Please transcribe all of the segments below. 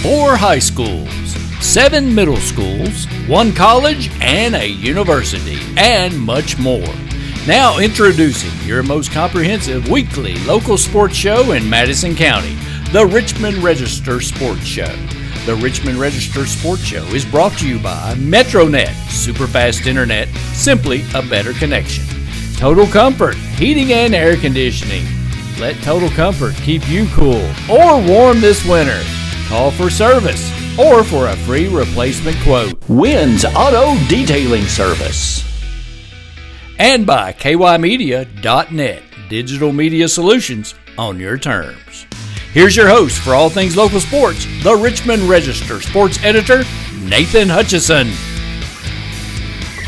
4 high schools, 7 middle schools, 1 college, and a university, and much more. Now introducing your most comprehensive weekly local sports show in Madison County, the Richmond Register Sports Show. The Richmond Register Sports Show is brought to you by MetroNet, superfast internet, simply a better connection. Total Comfort, heating and air conditioning. Let Total Comfort keep you cool or warm this winter. Call for service or for a free replacement quote. Wynn's Auto Detailing Service. And by kymedia.net, digital media solutions on your terms. Here's your host for all things local sports, the Richmond Register sports editor, Nathan Hutchison.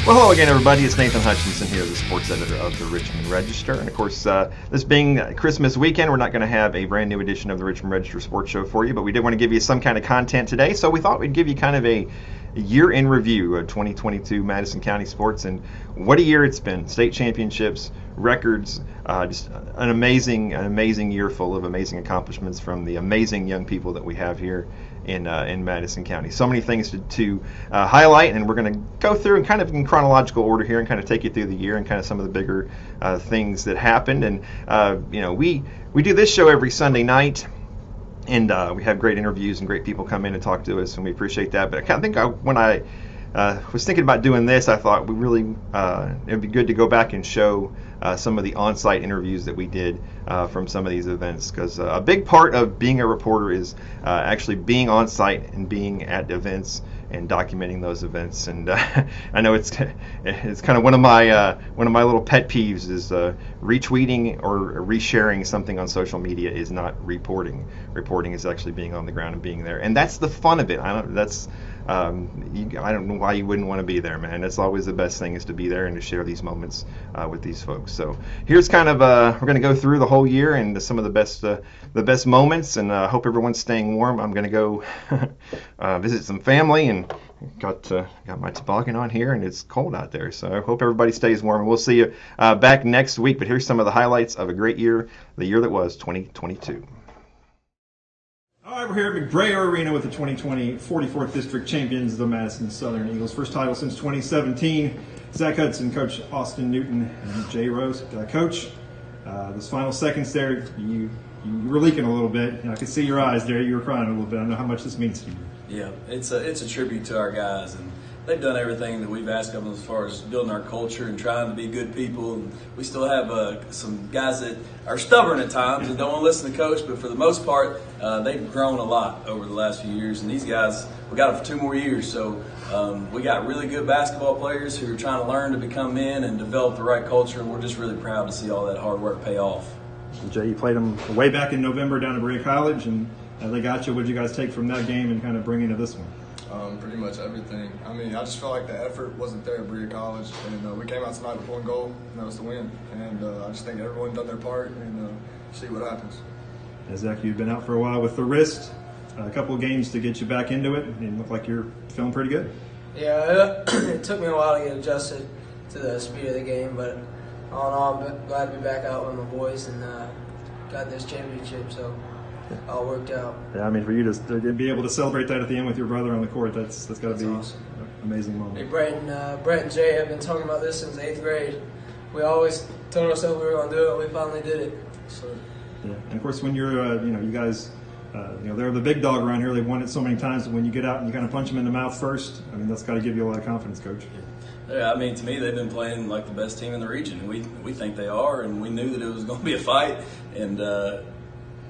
Well, hello again, everybody. It's Nathan Hutchinson here, the sports editor of the Richmond Register. And, of course, this being Christmas weekend, we're not going to have a brand new edition of the Richmond Register Sports Show for you, but we did want to give you some kind of content today. So we thought we'd give you kind of a year in review of 2022 Madison County sports, and what a year it's been. State championships, records, just an amazing year full of amazing accomplishments from the amazing young people that we have here in Madison County. So many things to highlight, and we're going to go through and kind of in chronological order here and kind of take you through the year and kind of some of the bigger things that happened. And we do this show every Sunday night, and we have great interviews and great people come in and talk to us, and we appreciate that. But when I was thinking about doing this, I thought it would be good to go back and show some of the on-site interviews that we did from some of these events, because a big part of being a reporter is actually being on-site and being at events and documenting those events. And I know it's kind of one of my little pet peeves is retweeting or resharing something on social media is not reporting. Reporting is actually being on the ground and being there, and that's the fun of it. I don't know why you wouldn't want to be there, man. That's always the best thing, is to be there and to share these moments with these folks. So here's kind of we're going to go through the whole year and some of the best moments, and hope everyone's staying warm. I'm going to go visit some family, and got my toboggan on here, and it's cold out there. So I hope everybody stays warm, and we'll see you back next week. But here's some of the highlights of a great year, the year that was 2022. All right, we're here at McBrayer Arena with the 2020 44th District Champions, the Madison Southern Eagles. First title since 2017. Zach Hudson, Coach Austin Newton, and Jay Rose. Coach, those final seconds there, you were leaking a little bit. I could see your eyes there. You were crying a little bit. I know how much this means to you. Yeah, it's a tribute to our guys, and they've done everything that we've asked of them as far as building our culture and trying to be good people. And we still have some guys that are stubborn at times and don't want to listen to coach, but for the most part, they've grown a lot over the last few years. And these guys, we got them for 2 more years. So we got really good basketball players who are trying to learn to become men and develop the right culture, and we're just really proud to see all that hard work pay off. Jay, you played them way back in November down at Berea College, and they got you. What did you guys take from that game and kind of bring into this one? Pretty much everything. I mean, I just felt like the effort wasn't there at Berea College, and we came out tonight with one goal, and that was to win. And I just think everyone done their part, and see what happens. Zach, you've been out for a while with the wrist. A couple of games to get you back into it, and you look like you're feeling pretty good. Yeah, it took me a while to get adjusted to the speed of the game, but all in all, I'm glad to be back out with my boys and got this championship, so it all worked out. Yeah, I mean, for you to be able to celebrate that at the end with your brother on the court, that's got to be awesome. An amazing moment. Hey, Brett and Jay have been talking about this since 8th grade. We always told ourselves we were going to do it, and we finally did it. So. Yeah, and of course, when you're, you guys, they're the big dog around here. They've won it so many times, but when you get out and you kind of punch them in the mouth first, I mean, that's got to give you a lot of confidence, Coach. Yeah, I mean, to me, they've been playing like the best team in the region. We think they are, and we knew that it was going to be a fight, and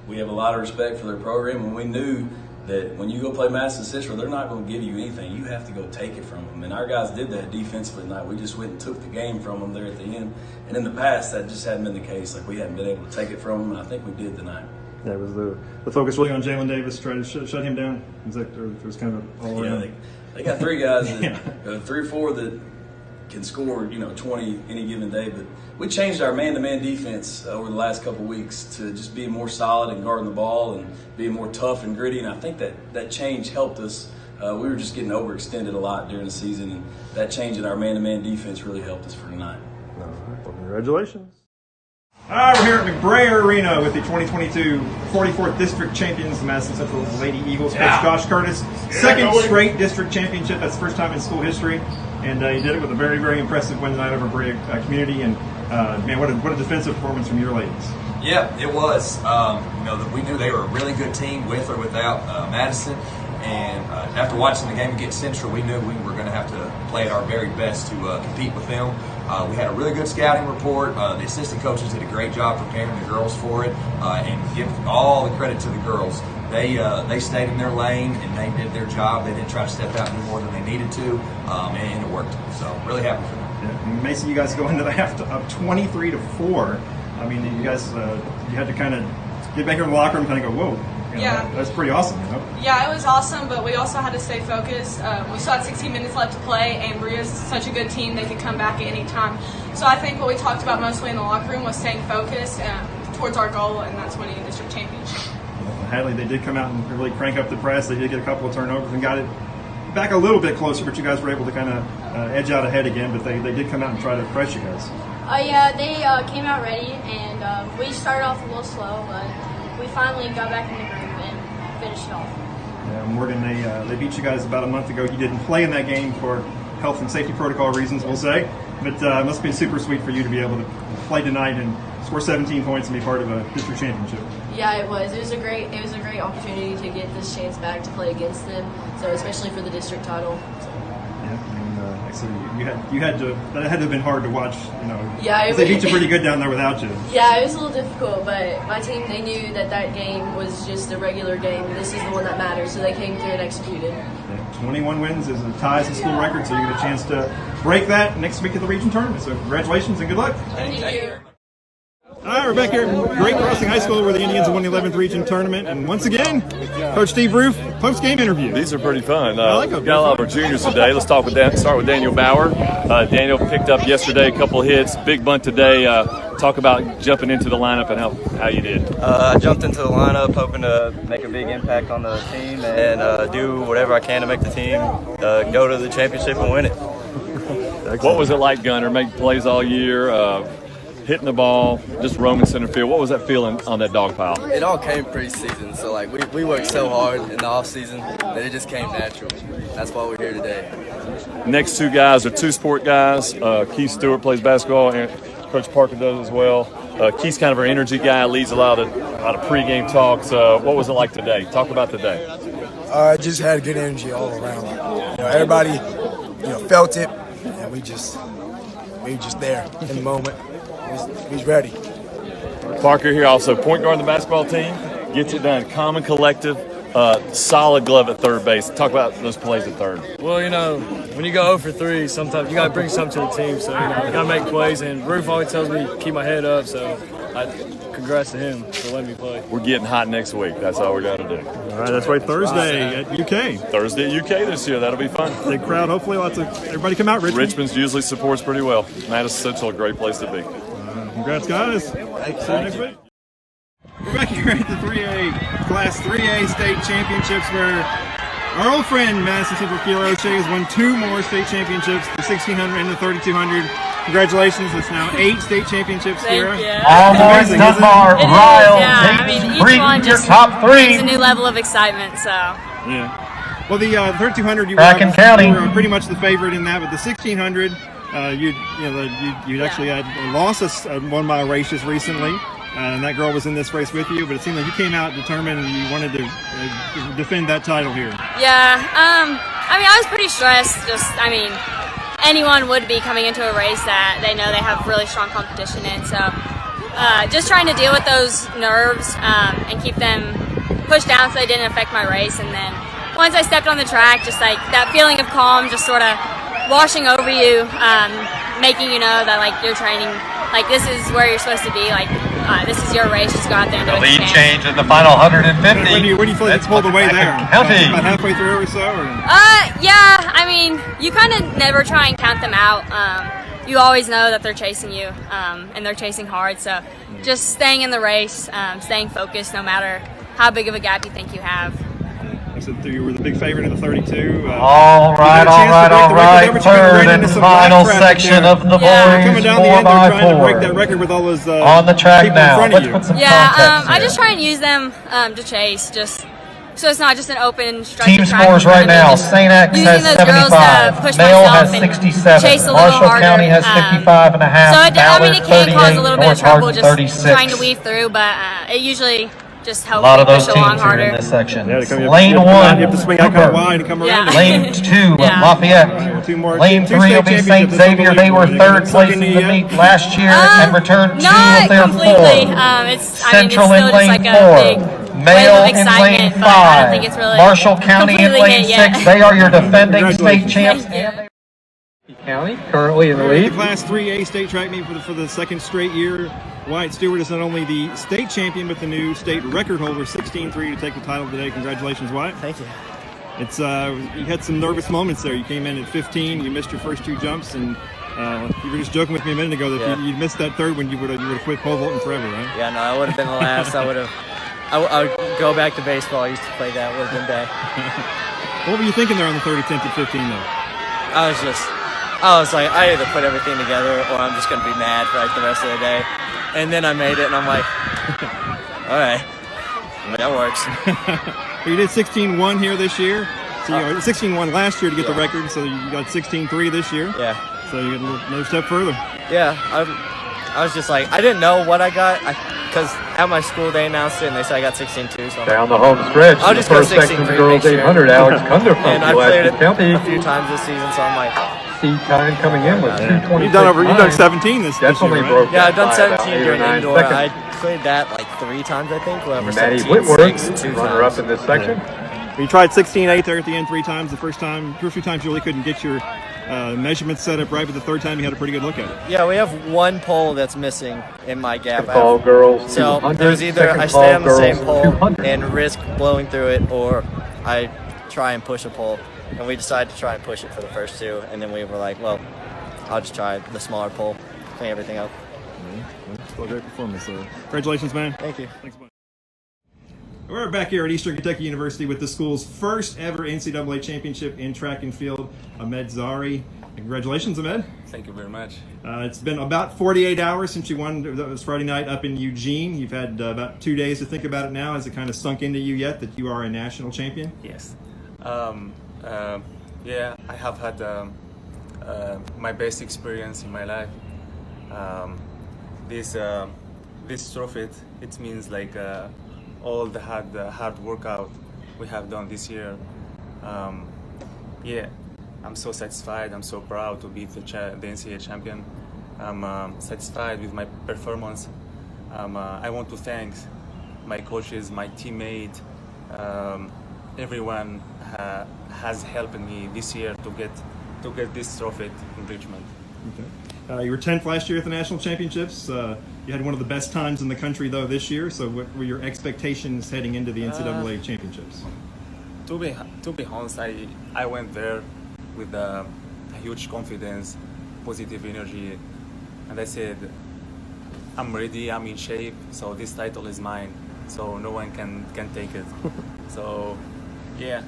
we have a lot of respect for their program, and we knew that when you go play Madison Central, they're not going to give you anything. You have to go take it from them, and our guys did that defensively tonight. We just went and took the game from them there at the end, and in the past, that just hadn't been the case. Like, we hadn't been able to take it from them, and I think we did tonight. Yeah, was the focus really on Jalen Davis, try to shut him down? It was kind of all around? Yeah, they got 3 guys, that, 3 or 4 that can score, 20 any given day. But we changed our man-to-man defense over the last couple of weeks to just be more solid and guarding the ball and being more tough and gritty. And I think that change helped us. We were just getting overextended a lot during the season, and that change in our man-to-man defense really helped us for tonight. All right, well, congratulations. All right, we're here at McBrayer Arena with the 2022 44th District Champions, the Madison Central Lady Eagles. Coach Josh Curtis, second straight district championship. That's the first time in school history, and he did it with a very, very impressive win tonight over Berea Community. And man, what a defensive performance from your ladies. Yeah, it was. We knew they were a really good team with or without Madison. And after watching the game against Central, we knew we were going to have to play at our very best to compete with them. We had a really good scouting report. The assistant coaches did a great job preparing the girls for it. And give all the credit to the girls. They stayed in their lane and they did their job. They didn't try to step out any more than they needed to, and it worked. So really happy for them. Yeah. Mason, you guys go into the half up 23-4. I mean, you guys, you had to kind of get back here in the locker room and kind of go, whoa. Yeah. That's pretty awesome, you know? Yeah, it was awesome, but we also had to stay focused. We still had 16 minutes left to play, and Berea's such a good team, they could come back at any time. So I think what we talked about mostly in the locker room was staying focused towards our goal, and that's winning a district championship. Hadley, they did come out and really crank up the press. They did get a couple of turnovers and got it back a little bit closer, but you guys were able to kind of edge out ahead again, but they did come out and try to press you guys. Yeah, they came out ready, and we started off a little slow, but we finally got back in the groove and finished it off. Yeah, Morgan, they beat you guys about a month ago. You didn't play in that game for health and safety protocol reasons, we'll say, but it must have been super sweet for you to be able to play tonight and score 17 points and be part of a district championship. Yeah, it was. It was a great opportunity to get this chance back to play against them. So especially for the district title. Yeah, and actually, that had to have been hard to watch. You know, yeah, they beat you pretty good down there without you. Yeah, it was a little difficult, but my team, they knew that game was just a regular game. This is the one that matters, so they came through and executed. Yeah, 21 wins is a tie as a school record, so you get a chance to break that next week at the region tournament. So congratulations and good luck. Thank you. All right, we're back here at Great Crossing High School where the Indians won the 11th region tournament. And once again, Coach Steve Roof, post-game interview. These are pretty fun. I like them. Got a lot of our juniors today. Let's start with Daniel Bauer. Daniel picked up yesterday a couple hits, big bunt today. Talk about jumping into the lineup and how you did. I jumped into the lineup hoping to make a big impact on the team and do whatever I can to make the team go to the championship and win it. What was it like, Gunner? Making plays all year, hitting the ball, just roaming center field. What was that feeling on that dog pile? It all came pre-season, so like we worked so hard in the off season that it just came natural. That's why we're here today. Next two guys are two-sport guys. Keith Stewart plays basketball, and Coach Parker does as well. Keith's kind of our energy guy, leads a lot of pregame talks. What was it like today? Talk about today. I just had good energy all around. Everybody, felt it, and we just there in the moment. He's ready. Parker here, also point guard on the basketball team, gets it done. Common, collective, solid glove at third base. Talk about those plays at third. Well, when you go 0 for 3, sometimes you got to bring something to the team. So, you got to make plays. And Roof always tells me to keep my head up. So, congrats to him for letting me play. We're getting hot next week. That's all we got to do. All right, that's right. Thursday at UK. Thursday at UK this year. That'll be fun. Big crowd. Hopefully, everybody come out. Richmond's usually supports pretty well. Madison Central, a great place to be. Congrats, guys. See you next week. We're back here at the 3A Class 3A state championships where our old friend Madison Central Keeler O'Shea has won 2 more state championships, the 1600 and the 3200. Congratulations, it's now 8 state championships here. Almost Dunbar, Ryle, Each one just top 3. It's a new level of excitement, so. Yeah. Well, the 3200, you were pretty much the favorite in that, but the 1600, you actually had lost a 1 mile race just recently, and that girl was in this race with you, but it seemed like you came out determined and you wanted to defend that title here. Yeah, I was pretty stressed. Anyone would be coming into a race that they know they have really strong competition in, so just trying to deal with those nerves and keep them pushed down so they didn't affect my race. And then once I stepped on the track, just like that feeling of calm just sort of washing over you, making you know that you're training, this is where you're supposed to be, this is your race, just go out there and do it. The lead change in the final 150. Where do you feel like it's pulled away there? About halfway through or so? Yeah, you kind of never try and count them out. You always know that they're chasing you, and they're chasing hard, so just staying in the race, staying focused no matter how big of a gap you think you have. Like I You were the big favorite in the 32. All right. Third and final section of the boys 4x4. On the track now. Let's put some context I just try and use them to chase, just so it's not just an open stretch. Team scores right now. St. X has 75. Male has 67. Marshall County has 55 and a half. So it can cause a little bit of trouble just trying to weave through, but it usually just helps a lot of push those along teams harder. are in this section. Yeah, Lane 1, you have to swing out kind of wide and come around. Lane 2, Lafayette. Lane 3 will be St. Xavier. They were third place in the meet last year and returned 2 of their 4. Central in Lane 4. Male in Lane 5. Marshall County in Lane 6. They are your defending state champs. County currently in the lead. The Class 3A state track meet for the second straight year. Wyatt Stewart is not only the state champion, but the new state record holder, 16-3 to take the title today. Congratulations, Wyatt. Thank you. It's you had some nervous moments there. You came in at 15, you missed your first 2 jumps, and you were just joking with me a minute ago that if you missed that third one, you would have quit pole vaulting forever, right? Yeah, no, I would have been the last. I would go back to baseball. I used to play that. Would have been bad. What were you thinking there on the third attempt at 15, though? I was like, I either put everything together or I'm just going to be mad for like the rest of the day. And then I made it, and I'm like, all right, that works. You did 16-1 here this year. So you 16-1 last year to get the record, so you got 16-3 this year. Yeah. So you got another step further. Yeah, I was just like, I didn't know what I got, because at my school they announced it, and they said I got 16-2. So down the home stretch. I'll just go 16-3 girls 800. Alex Kunder from and I played it County. a few times this season, so I'm like. Seed time coming in with 2:20. You've done 17 this year, right? Yeah, I've done 17 during indoor. I played that like 3 times, I think. Maddie Whitworth, runner-up in this section. Yeah. You tried 16-8 there at the end 3 times. The first 2 times you really couldn't get your measurements set up right, but the third time you had a pretty good look at it. Yeah, we have 1 pole that's missing in my gap. Ball girls. So there's either I stay on the same pole and risk blowing through it, or I try and push a pole. And we decided to try and push it for the first 2, and then we were like, well, I'll just try the smaller pole, clean everything up. Still a great performance. Congratulations, man. Thank you. Thanks, buddy. We're back here at Eastern Kentucky University with the school's first ever NCAA championship in track and field, Ahmed Zari. Congratulations, Ahmed. Thank you very much. It's been about 48 hours since you won. That was Friday night up in Eugene. You've had about 2 days to think about it now. Has it kind of sunk into you yet that you are a national champion? Yes. Yeah, I have had my best experience in my life. This trophy, it means like all the hard workout we have done this year. Yeah, I'm so satisfied. I'm so proud to be the NCAA champion. I'm satisfied with my performance. I want to thank my coaches, my teammate, everyone has helped me this year to get this trophy in Richmond. Okay. You were 10th last year at the national championships. You had one of the best times in the country though this year. So what were your expectations heading into the NCAA championships? To be honest, I went there with a huge confidence, positive energy, and I said, I'm ready, I'm in shape, so this title is mine, so no one can take it. So yeah,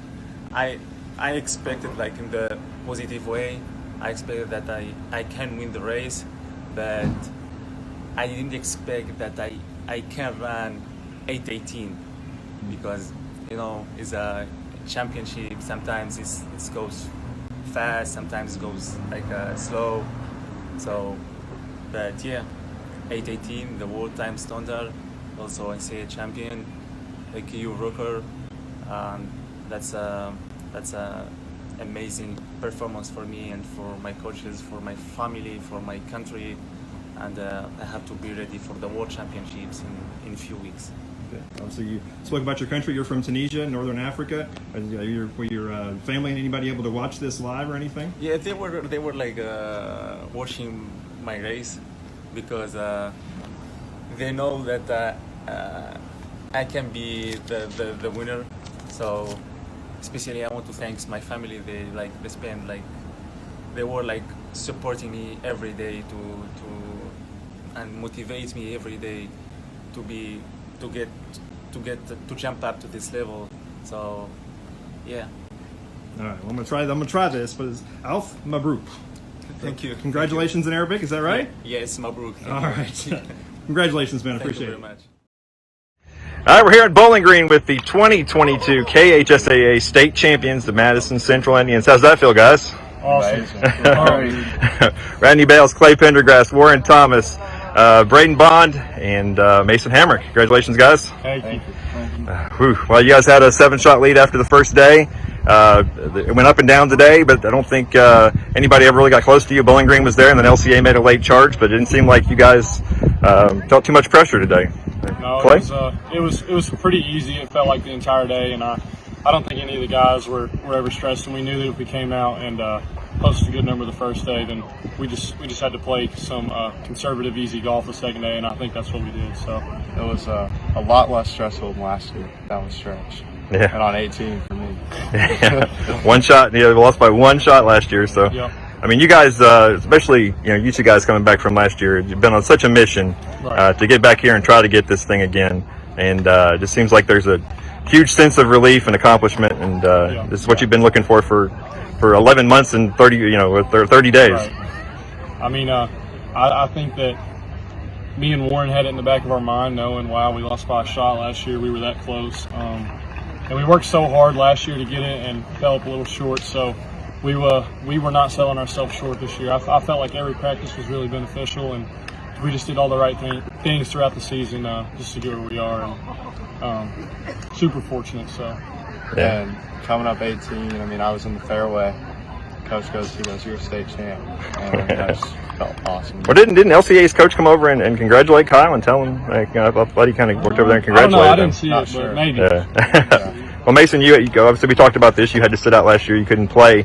I expected, like, in the positive way, I expected that I can win the race, but I didn't expect that I can run 8:18, because, you know, it's a championship. Sometimes it goes fast, sometimes it goes like slow. So, but yeah, 8:18, the world time standard, also NCAA champion, like EU record. That's a amazing performance for me and for my coaches, for my family, for my country, and I have to be ready for the World Championships in a few weeks. Okay. So you spoke about your country. You're from Tunisia, Northern Africa. Were your family and anybody able to watch this live or anything? Yeah, they were like watching my race, because they know that I can be the winner. So especially I want to thank my family. They were like supporting me every day and motivate me every day to jump up to this level. So Yeah. All right, well, I'm gonna try this, but it's Alf Mabruk. Thank you. Congratulations in Arabic, is that right? Yes, Mabruk. All right. Congratulations, man. Appreciate it. Thank you very much. All right, we're here at Bowling Green with the 2022 KHSAA state champions, the Madison Central Indians. How's that feel, guys? Awesome. Randy Bales, Clay Pendergrass, Warren Thomas, Braden Bond, and Mason Hammer. Congratulations, guys. Thank you. Well, you guys had a 7-shot lead after the first day. It went up and down today, but I don't think anybody ever really got close to you. Bowling Green was there, and then LCA made a late charge, but it didn't seem like you guys felt too much pressure today. No, Clay? it was pretty easy. It felt like the entire day, and I don't think any of the guys were ever stressed. And we knew that if we came out and posted a good number the first day, then we just had to play some conservative, easy golf the second day, and I think that's what we did. So it was a lot less stressful than last year. That was stretch. Yeah. And on 18 for me. One shot. Yeah, we lost by 1 shot last year. So, yep. I mean, you guys, especially you two guys coming back from last year, you've been on such a mission to get back here and try to get this thing again. And it just seems like there's a huge sense of relief and accomplishment. And this is what you've been looking for 11 months and 30 days. Right. I mean, I think that me and Warren had it in the back of our mind, knowing, wow, we lost by a shot last year. We were that close. And we worked so hard last year to get it and fell up a little short. So we were not selling ourselves short this year. I felt like every practice was really beneficial, and we just did all the right things throughout the season just to get where we are. And super fortunate. So. Yeah. And coming up 18, I mean, I was in the fairway. Coach goes, you're a state champ. And that just felt awesome. Well, didn't LCA's coach come over and congratulate Kyle and tell him, like, Buddy kind of worked over there and congratulated him? I didn't see it, but maybe. Yeah. Well, Mason, you obviously we talked about this. You had to sit out last year. You couldn't play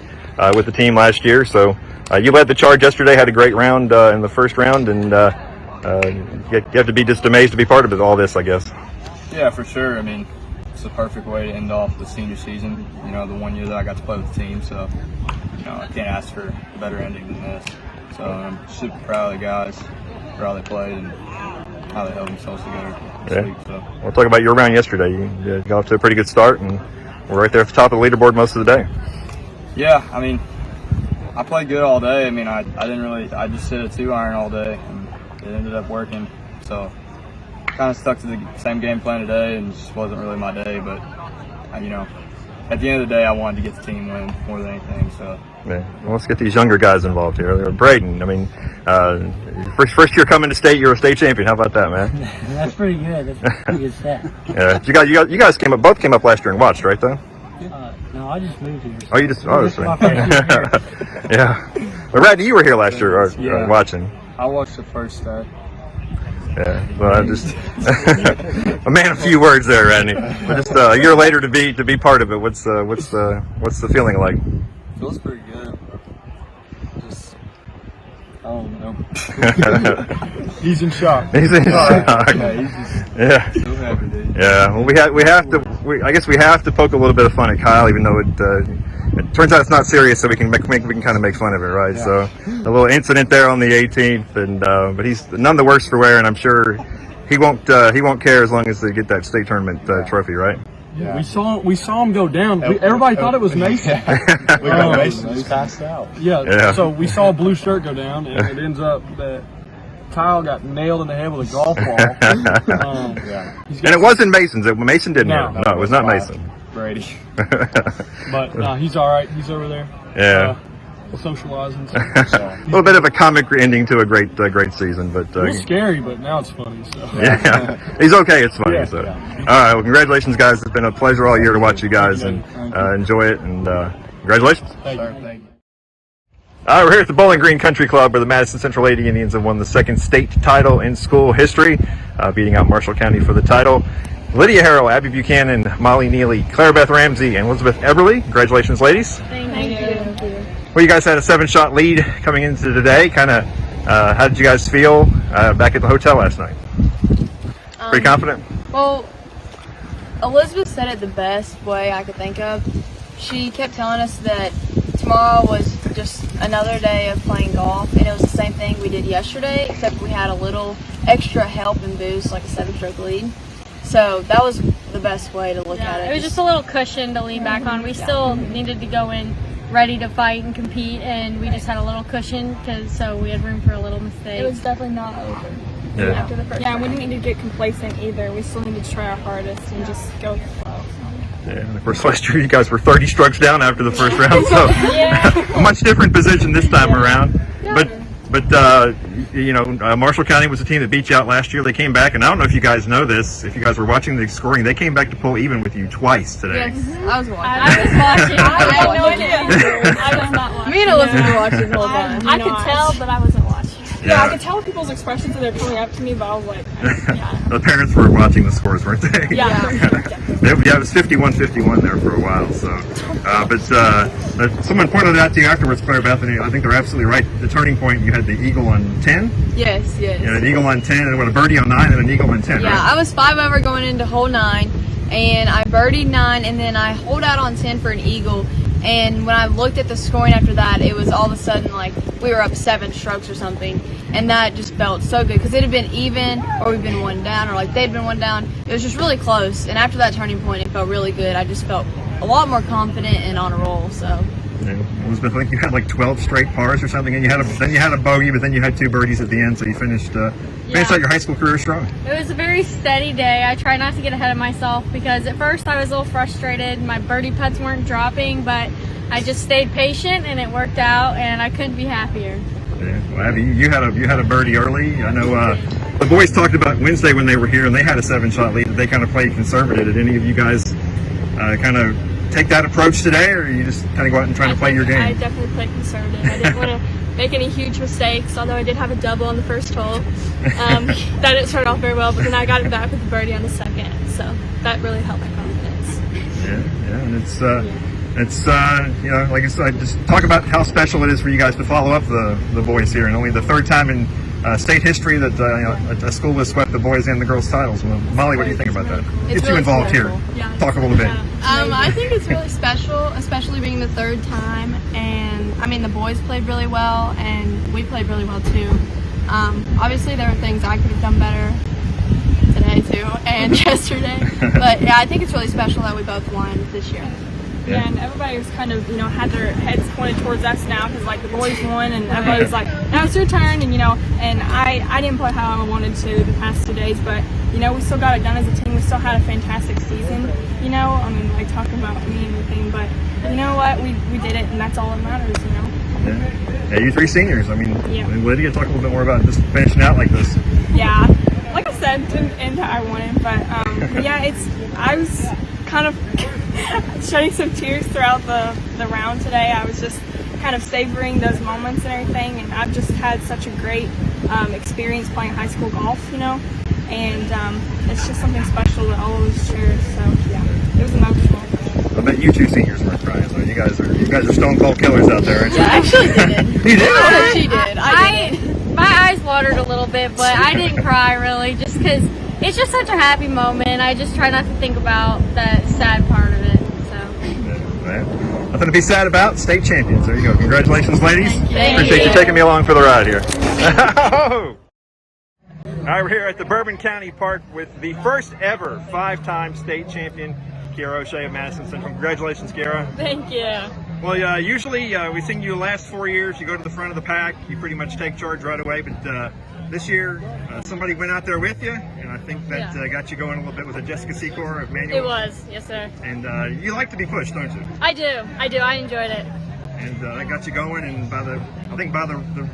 with the team last year. So you led the charge yesterday, had a great round in the first round, and you have to be just amazed to be part of all this, I guess. Yeah, for sure. I mean, it's the perfect way to end off the senior season. The 1 year that I got to play with the team. So, I can't ask for a better ending than this. So I'm super proud of the guys for how they played and how they held themselves together this week. So. We'll talk about your round yesterday. You got off to a pretty good start, and we're right there at the top of the leaderboard most of the day. Yeah, I mean, I played good all day. I mean, I just hit a 2-iron all day, and it ended up working. So kind of stuck to the same game plan today, and it just wasn't really my day. But, at the end of the day, I wanted to get the team win more than anything. So. Yeah. Well, let's get these younger guys involved here. Braden, I mean, first year coming to state, you're a state champion. How about that, man? That's pretty good. That's a pretty good stat. Yeah, you guys both came up last year and watched, right? Though. No, I just moved here. Oh, you just? Oh, that's my first year here. Yeah. Well, Randy, you were here last year, watching. I watched the first day. Yeah, well, I'm just a man of few words there, Randy. But just a year later to be part of it. What's the feeling like? Feels pretty good. Just, I don't know. He's in shock. He's in shock. Yeah, he's just so happy, dude. Yeah. Well, I guess we have to poke a little bit of fun at Kyle, even though it turns out it's not serious, so we can kind of make fun of it, right? Yeah. So a little incident there on the 18th, and but he's none the worse for wear, and I'm sure he won't care as long as they get that state tournament trophy, right? Yeah. We saw him go down. Everybody thought it was Mason. We got Mason just passed out. Yeah. So we saw a blue shirt go down, and it ends up that Kyle got nailed in the head with a golf ball. And it wasn't Mason's. Mason didn't hit him. No, it was not Mason. Brady. But he's all right. He's over there. Yeah. Socializing. A little bit of a comic ending to a great season, but it was scary, but now it's funny. So. Yeah, he's okay. It's funny. All right. Well, congratulations, guys. It's been a pleasure all year to watch you guys and enjoy it. And congratulations. Thank you. All right, we're here at the Bowling Green Country Club, where the Madison Central Lady Indians have won the second state title in school history, beating out Marshall County for the title. Lydia Harrell, Abby Buchanan, Molly Neely, Claire Beth Ramsey, and Elizabeth Eberly. Congratulations, ladies. Thank you. Well, you guys had a 7-shot lead coming into today. How did you guys feel back at the hotel last night? Pretty confident? Well, Elizabeth said it the best way I could think of. She kept telling us that tomorrow was just another day of playing golf, and it was the same thing we did yesterday, except we had a little extra help and boost, like a 7-stroke lead. So that was the best way to look at it. It was just a little cushion to lean back on. We still needed to go in ready to fight and compete, and we just had a little cushion so we had room for a little mistake. It was definitely not over. Yeah. After the first and we didn't need to get complacent either. We still needed to try our hardest and just go with the flow. Yeah, and of course, last year you guys were 30 strokes down after the first round, so a much different position this time around. But Marshall County was the team that beat you out last year. They came back, and I don't know if you guys know this, if you guys were watching the scoring, they came back to pull even with you twice today. Yes, I was watching. I was watching. I had no idea. I was not watching. Me and Elizabeth were watching the whole time. I could tell, but I wasn't watching. Yeah. I could tell people's expressions when they're coming up to me, but I was like, The parents were watching the scores, weren't they? Yeah. It was 51-51 there for a while. So, but someone pointed out to you afterwards, Claire Bethany. I think they're absolutely right. The turning point, you had the eagle on 10. Yes. You had an eagle on 10, and a birdie on 9, and an eagle on 10. Yeah, right? I was 5 over going into hole 9, and I birdied 9, and then I holed out on 10 for an eagle. And when I looked at the scoring after that, it was all of a sudden like we were up 7 strokes or something, and that just felt so good because it had been even, or we'd been 1 down, or like they'd been 1 down. It was just really close, and after that turning point, it felt really good. I just felt a lot more confident and on a roll. So. Yeah. Elizabeth, I think you had like 12 straight pars or something, and then you had a bogey, but then you had 2 birdies at the end, so you finished out your high school career strong. It was a very steady day. I try not to get ahead of myself because at first I was a little frustrated. My birdie putts weren't dropping, but I just stayed patient and it worked out, and I couldn't be happier. Yeah. Well, Abby, you had a birdie early. I know the boys talked about Wednesday when they were here, and they had a 7-shot lead. They kind of played conservative. Did any of you guys kind of take that approach today, or you just kind of go out and try to play your game? I definitely played conservative. I didn't want to make any huge mistakes, although I did have a double on the first hole. That didn't start off very well, but then I got it back with the birdie on the second, so that really helped my confidence. Yeah, and it's like I said, just talk about how special it is for you guys to follow up the boys here, and only the 3rd time in state history that a school has swept the boys and the girls titles. Well, Molly, what do you think about that? Get you really involved special. here. Yeah. Talk a little bit. I think it's really special, especially being the 3rd time. And I mean, the boys played really well, and we played really well too. Obviously, there were things I could have done better today too, and yesterday. But yeah, I think it's really special that we both won this year. Yeah, and everybody was kind of, had their heads pointed towards us now because, like, the boys won, and everybody was like, now it's your turn, and, and I didn't play how I wanted to the past 2 days, but, we still got it done as a team. We still had a fantastic season, I mean, like, talking about me and everything, but you know what? We did it, and that's all that matters, Yeah, you 3 seniors. I mean, Lydia, talk a little bit more about just finishing out like this. Yeah, like I said, didn't end how I wanted, but yeah, I was kind of shedding some tears throughout the round today. I was just kind of savoring those moments and everything, and I've just had such a great experience playing high school golf, and it's just something special that all of us share. So yeah, it was emotional. I bet you 2 seniors weren't crying. So you guys are stone cold killers out there, aren't you? Yeah, I actually did. You did? She did. I did. My eyes watered a little bit, but I didn't cry really, just because it's just such a happy moment. I just try not to think about that sad part of it. So. Nothing to be sad about. State champions. There you go. Congratulations, ladies. Thank Appreciate you you taking me along for the ride here. All right, we're here at the Bourbon County Park with the first ever 5-time state champion, Kiara O'Shea of Madison Central. Congratulations, Kiara. Thank you. Well, usually we've seen you the last 4 years. You go to the front of the pack. You pretty much take charge right away. But this year, somebody went out there with you, and I think that got you going a little bit. Was it Jessica Secor of Manual? It was, yes, sir. And you like to be pushed, don't you? I do. I enjoyed it. And that got you going. And by the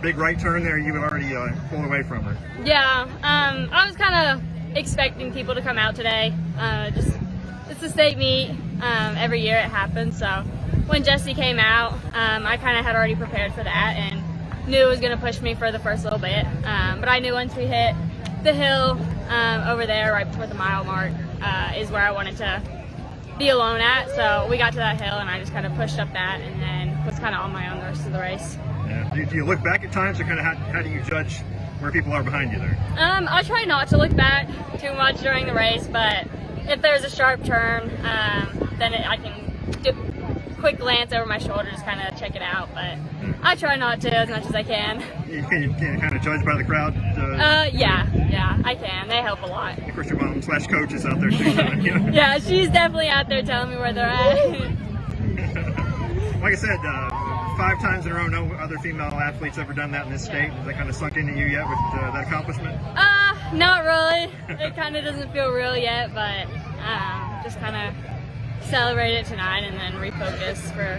big right turn there, you had already pulled away from her. Yeah. I was kind of expecting people to come out today. It's a state meet. Every year it happens. So when Jessie came out, I kind of had already prepared for that and knew it was going to push me for the first little bit. But I knew once we hit the hill over there right before the mile mark is where I wanted to be alone at. So we got to that hill and I just kind of pushed up that and then was kind of on my own the rest of the race. Yeah. Do you look back at times, or kind of how do you judge where people are behind you there? I try not to look back too much during the race, but if there's a sharp turn, then I can do a quick glance over my shoulder, just kind of check it out. But I try not to as much as I can. You can kind of judge by the crowd? Yeah. I I can. They help a lot. Of course, your mom/coach is out there too. You know? Yeah, she's definitely out there telling me where they're at. Like I said, 5 times in a row, no other female athletes ever done that in this state. Has that kind of sunk into you yet with that accomplishment? Not really. It kind of doesn't feel real yet, but just kind of celebrate it tonight and then refocus for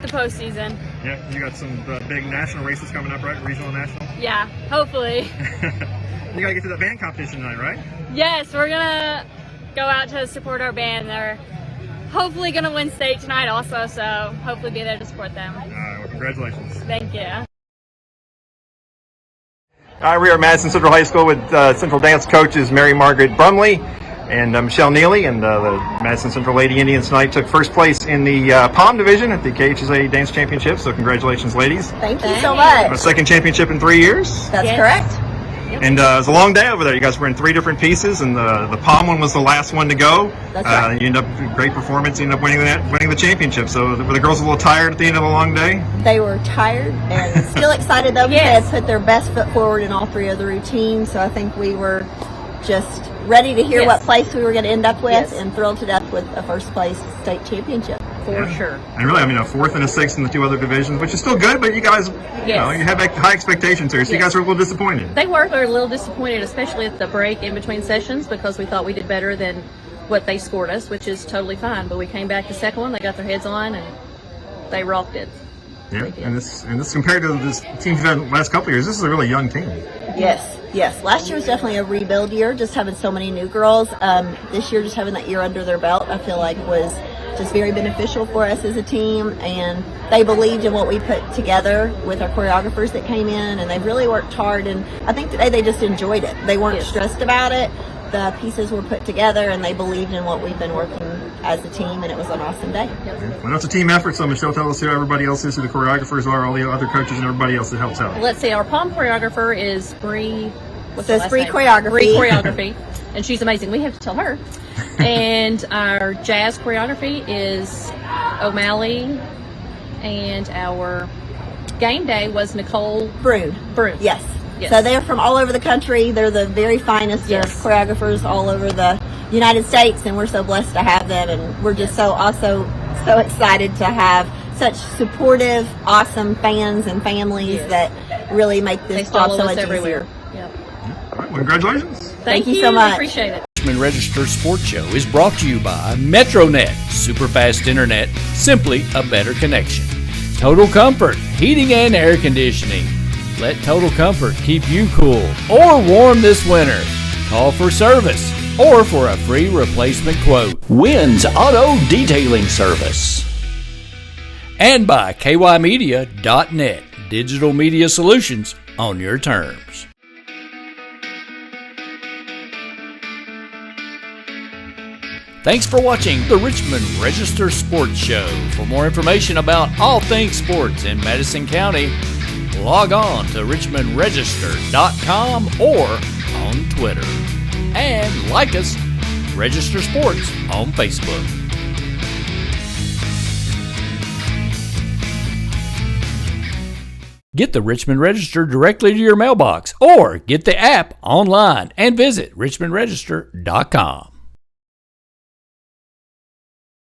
the postseason. Yeah, you got some big national races coming up, right? Regional and national? Yeah, hopefully. You got to get to that band competition tonight, right? Yes, we're going to go out to support our band. They're hopefully going to win state tonight also, so hopefully be there to support them. Well, congratulations. Thank you. All right, we are at Madison Central High School with Central Dance coaches Mary Margaret Brumley and Michelle Neely, and the Madison Central Lady Indians tonight took first place in the Palm Division at the KHSA Dance Championship, so congratulations, ladies. Thank you so much. A second championship in 3 years. That's correct. And it was a long day over there. You guys were in 3 different pieces, and the Palm one was the last one to go. That's right. You ended up great performance. You ended up winning the championship. So were the girls a little tired at the end of a long day? They were tired and still excited though, because they had put their best foot forward in all 3 of the routines. So I think we were just ready to hear what place we were going to end up with, and thrilled to death with a first place state championship. For sure. And really, I mean, a 4th and a 6th in the 2 other divisions, which is still good, but you guys, you have high expectations here, so you guys were a little disappointed. They were a little disappointed, especially at the break in between sessions, because we thought we did better than what they scored us, which is totally fine. But we came back the second one, they got their heads on, and they rocked it. Yeah, and this compared to this team you've had the last couple of years, this is a really young team. Yes. Last year was definitely a rebuild year, just having so many new girls. This year, just having that year under their belt, I feel like was just very beneficial for us as a team, and they believed in what we put together with our choreographers that came in, and they really worked hard, and I think today they just enjoyed it. They weren't stressed about it. The pieces were put together, and they believed in what we've been working as a team, and it was an awesome day. Well, it's a team effort, so Michelle, tell us who everybody else is, who the choreographers are, all the other coaches, and everybody else that helps out. Let's see, our Palm choreographer is Bree. Bree Choreography. Bree Choreography, and she's amazing. We have to tell her. And our jazz choreography is O'Malley, and our game day was Nicole Broon. Yes. So they're from all over the country. They're the very finest of choreographers all over the United States, and we're so blessed to have them. And we're just so excited to have such supportive, awesome fans and families that really make this job so much easier. All right, well, congratulations. Thank you so much. Appreciate it. Richmond Register Sports Show is brought to you by MetroNet, super fast internet, simply a better connection. Total Comfort, heating and air conditioning. Let Total Comfort keep you cool or warm this winter. Call for service or for a free replacement quote. Wynn's Auto Detailing Service. And by KYmedia.net, digital media solutions on your terms. Thanks for watching the Richmond Register Sports Show. For more information about all things sports in Madison County, log on to richmondregister.com or on Twitter. And like us, Register Sports on Facebook. Get the Richmond Register directly to your mailbox or get the app online and visit richmondregister.com.